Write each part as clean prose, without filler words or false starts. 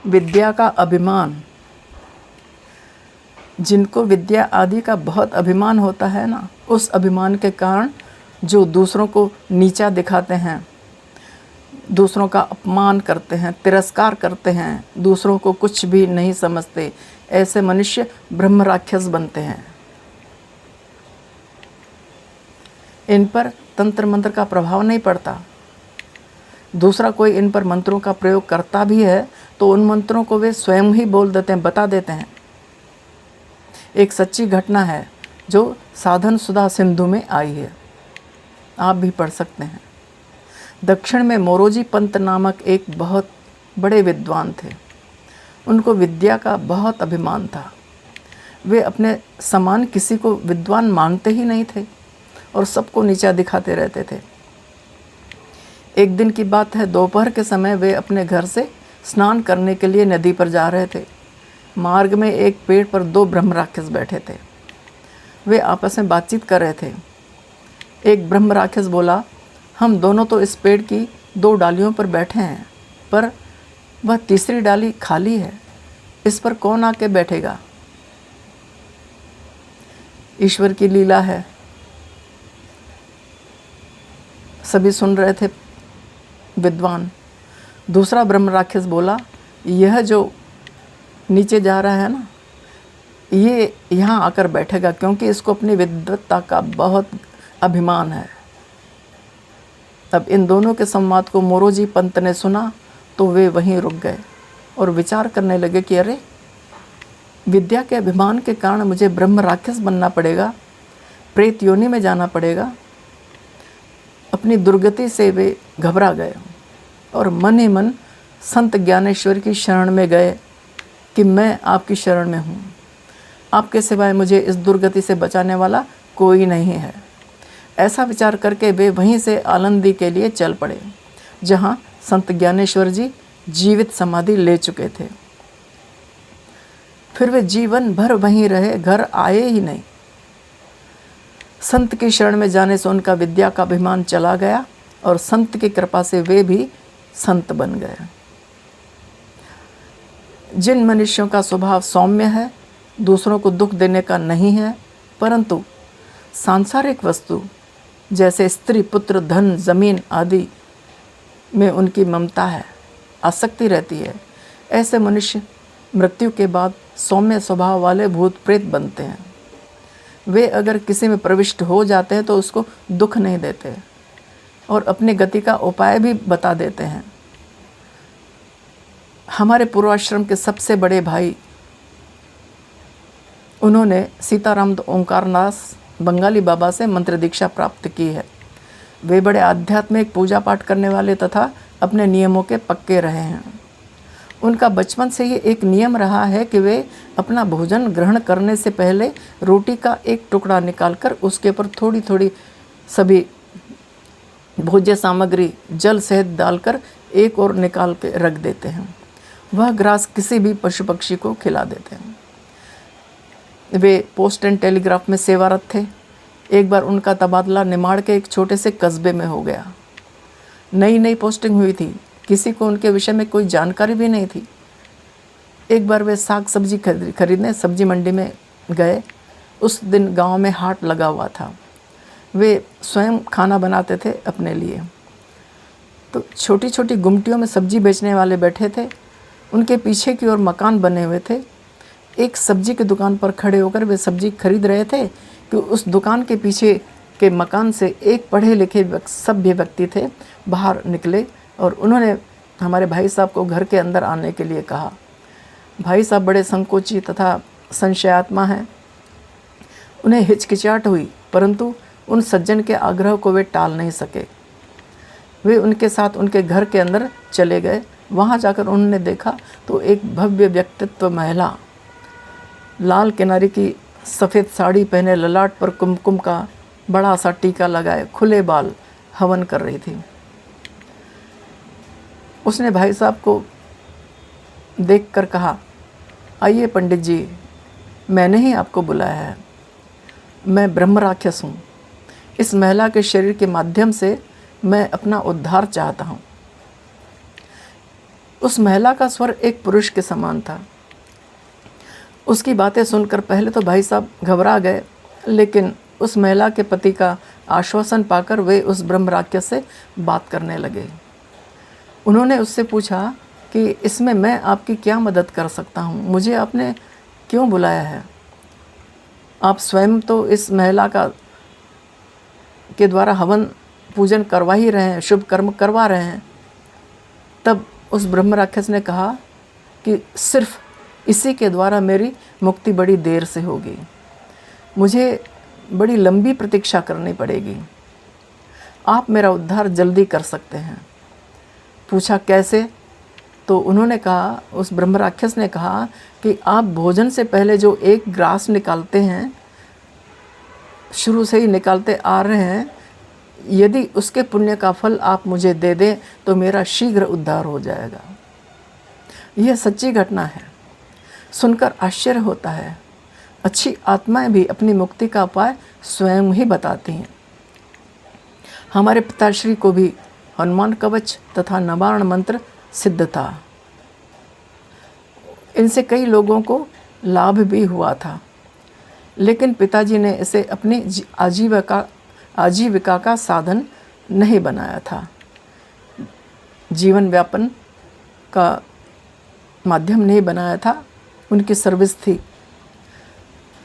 विद्या का अभिमान, जिनको विद्या आदि का बहुत अभिमान होता है ना, उस अभिमान के कारण जो दूसरों को नीचा दिखाते हैं, दूसरों का अपमान करते हैं, तिरस्कार करते हैं, दूसरों को कुछ भी नहीं समझते, ऐसे मनुष्य ब्रह्म राक्षस बनते हैं। इन पर तंत्र मंत्र का प्रभाव नहीं पड़ता। दूसरा कोई इन पर मंत्रों का प्रयोग करता भी है तो उन मंत्रों को वे स्वयं ही बोल देते हैं, बता देते हैं। एक सच्ची घटना है जो साधन सुधा सिंधु में आई है, आप भी पढ़ सकते हैं। दक्षिण में मोरोजी पंत नामक एक बहुत बड़े विद्वान थे। उनको विद्या का बहुत अभिमान था। वे अपने समान किसी को विद्वान मानते ही नहीं थे और सबको नीचा दिखाते रहते थे। एक दिन की बात है, दोपहर के समय वे अपने घर से स्नान करने के लिए नदी पर जा रहे थे। मार्ग में एक पेड़ पर 2 ब्रह्म राक्षस बैठे थे। वे आपस में बातचीत कर रहे थे। एक ब्रह्म राक्षस बोला, हम दोनों तो इस पेड़ की 2 डालियों पर बैठे हैं, पर वह तीसरी डाली खाली है, इस पर कौन आके बैठेगा? ईश्वर की लीला है। सभी सुन रहे थे विद्वान। दूसरा ब्रह्म राक्षस बोला, यह जो नीचे जा रहा है ना, ये यहाँ आकर बैठेगा, क्योंकि इसको अपनी विद्वत्ता का बहुत अभिमान है। तब इन दोनों के संवाद को मोरोजी पंत ने सुना तो वे वहीं रुक गए और विचार करने लगे कि अरे, विद्या के अभिमान के कारण मुझे ब्रह्म राक्षस बनना पड़ेगा, प्रेत योनि में जाना पड़ेगा। अपनी दुर्गति से वे घबरा गए और मन ही मन संत ज्ञानेश्वर की शरण में गए कि मैं आपकी शरण में हूँ, आपके सिवाय मुझे इस दुर्गति से बचाने वाला कोई नहीं है। ऐसा विचार करके वे वहीं से आलंदी के लिए चल पड़े, जहाँ संत ज्ञानेश्वर जी जीवित समाधि ले चुके थे। फिर वे जीवन भर वहीं रहे, घर आए ही नहीं। संत की शरण में जाने से उनका विद्या का अभिमान चला गया और संत की कृपा से वे भी संत बन गए। जिन मनुष्यों का स्वभाव सौम्य है, दूसरों को दुख देने का नहीं है, परंतु सांसारिक वस्तु जैसे स्त्री, पुत्र, धन, जमीन आदि में उनकी ममता है, आसक्ति रहती है, ऐसे मनुष्य मृत्यु के बाद सौम्य स्वभाव वाले भूत प्रेत बनते हैं। वे अगर किसी में प्रविष्ट हो जाते हैं तो उसको दुख नहीं देते और अपनी गति का उपाय भी बता देते हैं। हमारे पूर्वाश्रम के सबसे बड़े भाई, उन्होंने सीताराम ओंकारनाथ बंगाली बाबा से मंत्र दीक्षा प्राप्त की है। वे बड़े आध्यात्मिक पूजा पाठ करने वाले तथा अपने नियमों के पक्के रहे हैं। उनका बचपन से ही एक नियम रहा है कि वे अपना भोजन ग्रहण करने से पहले रोटी का एक टुकड़ा निकालकर उसके ऊपर थोड़ी थोड़ी सभी भोज्य सामग्री जल सहित डालकर एक और निकाल के रख देते हैं। वह ग्रास किसी भी पशु पक्षी को खिला देते हैं। वे पोस्ट एंड टेलीग्राफ में सेवारत थे। एक बार उनका तबादला निमाड़ के एक छोटे से कस्बे में हो गया। नई नई पोस्टिंग हुई थी, किसी को उनके विषय में कोई जानकारी भी नहीं थी। एक बार वे साग सब्जी खरीदने सब्जी मंडी में गए। उस दिन गांव में हाट लगा हुआ था। वे स्वयं खाना बनाते थे अपने लिए। तो छोटी छोटी गुमटियों में सब्जी बेचने वाले बैठे थे। उनके पीछे की ओर मकान बने हुए थे। एक सब्जी की दुकान पर खड़े होकर वे सब्जी खरीद रहे थे कि उस दुकान के पीछे के मकान से एक पढ़े लिखे सभ्य व्यक्ति थे, बाहर निकले और उन्होंने हमारे भाई साहब को घर के अंदर आने के लिए कहा। भाई साहब बड़े संकोची तथा संशयात्मा हैं। उन्हें हिचकिचाहट हुई, परंतु उन सज्जन के आग्रह को वे टाल नहीं सके। वे उनके साथ उनके घर के अंदर चले गए। वहाँ जाकर उन्होंने देखा तो एक भव्य व्यक्तित्व महिला, लाल किनारे की सफ़ेद साड़ी पहने, ललाट पर कुमकुम का बड़ा सा टीका लगाए, खुले बाल, हवन कर रही थी। उसने भाई साहब को देखकर कहा, आइए पंडित जी, मैंने ही आपको बुलाया है। मैं ब्रह्म राक्षस हूँ। इस महिला के शरीर के माध्यम से मैं अपना उद्धार चाहता हूँ। उस महिला का स्वर एक पुरुष के समान था। उसकी बातें सुनकर पहले तो भाई साहब घबरा गए, लेकिन उस महिला के पति का आश्वासन पाकर वे उस ब्रह्म राक्षस से बात करने लगे। उन्होंने उससे पूछा कि इसमें मैं आपकी क्या मदद कर सकता हूँ, मुझे आपने क्यों बुलाया है? आप स्वयं तो इस महिला के द्वारा हवन पूजन करवा ही रहे हैं, शुभ कर्म करवा रहे हैं। तब उस ब्रह्म राक्षस ने कहा कि सिर्फ इसी के द्वारा मेरी मुक्ति बड़ी देर से होगी, मुझे बड़ी लंबी प्रतीक्षा करनी पड़ेगी। आप मेरा उद्धार जल्दी कर सकते हैं। पूछा कैसे? तो उन्होंने कहा, उस ब्रह्म राक्षस ने कहा कि आप भोजन से पहले जो एक ग्रास निकालते हैं, शुरू से ही निकालते आ रहे हैं, यदि उसके पुण्य का फल आप मुझे दे दें तो मेरा शीघ्र उद्धार हो जाएगा। यह सच्ची घटना है। सुनकर आश्चर्य होता है। अच्छी आत्माएं भी अपनी मुक्ति का उपाय स्वयं ही बताती हैं। हमारे पिताश्री को भी हनुमान कवच तथा नवारण मंत्र सिद्ध था। इनसे कई लोगों को लाभ भी हुआ था, लेकिन पिताजी ने इसे अपनी आजीविका का साधन नहीं बनाया था, जीवन व्यापन का माध्यम नहीं बनाया था। उनकी सर्विस थी,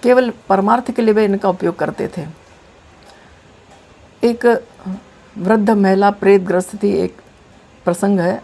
केवल परमार्थ के लिए वे इनका उपयोग करते थे। एक वृद्ध महिला प्रेतग्रस्त थी। एक प्रसंग है,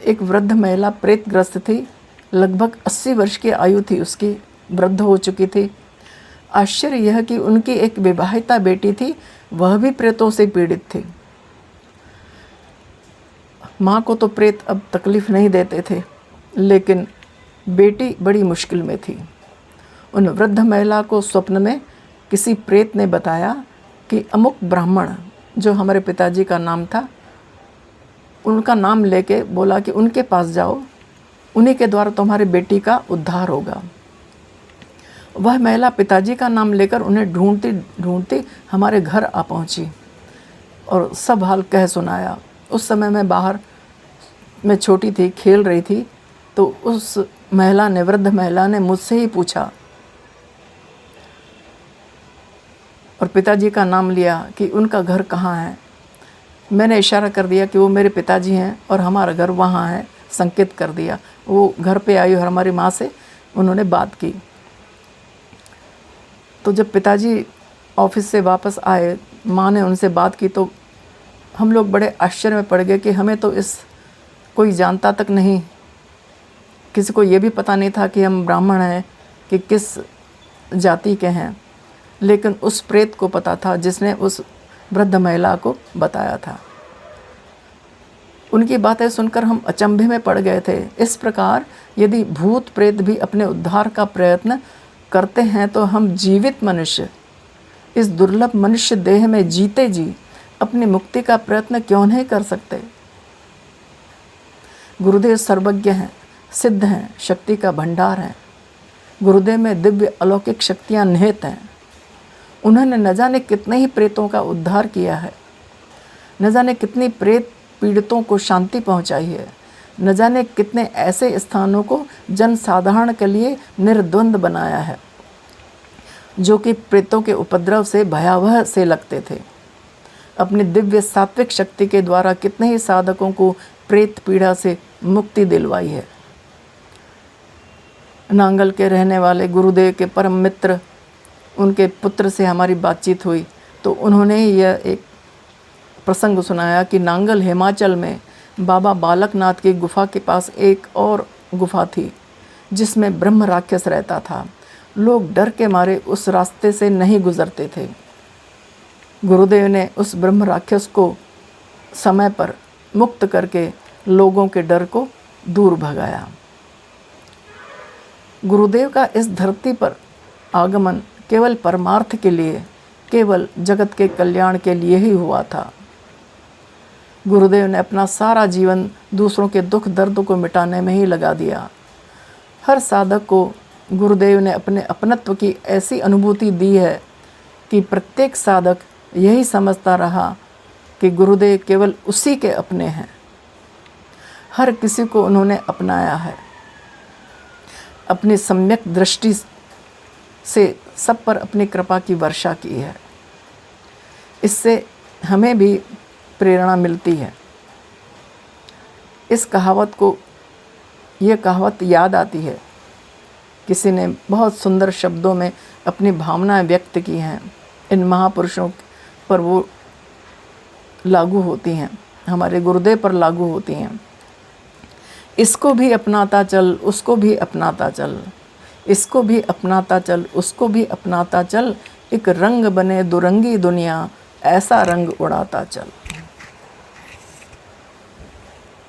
एक वृद्ध महिला प्रेतग्रस्त थी। लगभग 80 वर्ष की आयु थी उसकी, वृद्ध हो चुकी थी। आश्चर्य यह कि उनकी एक विवाहिता बेटी थी, वह भी प्रेतों से पीड़ित थी। माँ को तो प्रेत अब तकलीफ नहीं देते थे, लेकिन बेटी बड़ी मुश्किल में थी। उन वृद्ध महिला को स्वप्न में किसी प्रेत ने बताया कि अमुक ब्राह्मण, जो हमारे पिताजी का नाम था, उनका नाम लेके बोला कि उनके पास जाओ, उन्हीं के द्वारा तुम्हारी बेटी का उद्धार होगा। वह महिला पिताजी का नाम लेकर उन्हें ढूंढती ढूंढती हमारे घर आ पहुंची और सब हाल कह सुनाया। उस समय मैं बाहर में छोटी थी, खेल रही थी, तो उस महिला ने, वृद्ध महिला ने मुझसे ही पूछा और पिताजी का नाम लिया कि उनका घर कहाँ है। मैंने इशारा कर दिया कि वो मेरे पिताजी हैं और हमारा घर वहाँ है, संकेत कर दिया। वो घर पे आई और हमारी माँ से उन्होंने बात की। तो जब पिताजी ऑफिस से वापस आए, माँ ने उनसे बात की, तो हम लोग बड़े आश्चर्य में पड़ गए कि हमें तो इस कोई जानता तक नहीं, किसी को ये भी पता नहीं था कि हम ब्राह्मण हैं, कि किस जाति के हैं। लेकिन उस प्रेत को पता था जिसने उस वृद्ध महिला को बताया था। उनकी बातें सुनकर हम अचंभे में पड़ गए थे। इस प्रकार यदि भूत प्रेत भी अपने उद्धार का प्रयत्न करते हैं तो हम जीवित मनुष्य, इस दुर्लभ मनुष्य देह में जीते जी अपनी मुक्ति का प्रयत्न क्यों नहीं कर सकते? गुरुदेव सर्वज्ञ हैं, सिद्ध हैं, शक्ति का भंडार हैं। गुरुदेव में दिव्य अलौकिक शक्तियाँ निहित हैं। उन्होंने न जाने कितने ही प्रेतों का उद्धार किया है, न जाने कितनी प्रेत पीड़ितों को शांति पहुंचाई है, न जाने कितने ऐसे स्थानों को जन साधारण के लिए निर्द्वंद बनाया है जो कि प्रेतों के उपद्रव से भयावह से लगते थे। अपनी दिव्य सात्विक शक्ति के द्वारा कितने ही साधकों को प्रेत पीड़ा से मुक्ति दिलवाई है। नांगल के रहने वाले गुरुदेव के परम मित्र, उनके पुत्र से हमारी बातचीत हुई तो उन्होंने यह एक प्रसंग सुनाया कि नांगल हिमाचल में बाबा बालकनाथ की गुफा के पास एक और गुफा थी जिसमें ब्रह्म राक्षस रहता था। लोग डर के मारे उस रास्ते से नहीं गुजरते थे। गुरुदेव ने उस ब्रह्म राक्षस को समय पर मुक्त करके लोगों के डर को दूर भगाया। गुरुदेव का इस धरती पर आगमन केवल परमार्थ के लिए, केवल जगत के कल्याण के लिए ही हुआ था। गुरुदेव ने अपना सारा जीवन दूसरों के दुख दर्द को मिटाने में ही लगा दिया। हर साधक को गुरुदेव ने अपने अपनत्व की ऐसी अनुभूति दी है कि प्रत्येक साधक यही समझता रहा कि गुरुदेव केवल उसी के अपने हैं। हर किसी को उन्होंने अपनाया है। अपनी सम्यक दृष्टि से सब पर अपनी कृपा की वर्षा की है। इससे हमें भी प्रेरणा मिलती है। इस कहावत को, ये कहावत याद आती है। किसी ने बहुत सुंदर शब्दों में अपनी भावनाएं व्यक्त की हैं। इन महापुरुषों पर वो लागू होती हैं, हमारे गुरुदेव पर लागू होती हैं। इसको भी अपनाता चल, उसको भी अपनाता चल, इसको भी अपनाता चल, उसको भी अपनाता चल, एक रंग बने दुरंगी दुनिया, ऐसा रंग उड़ाता चल।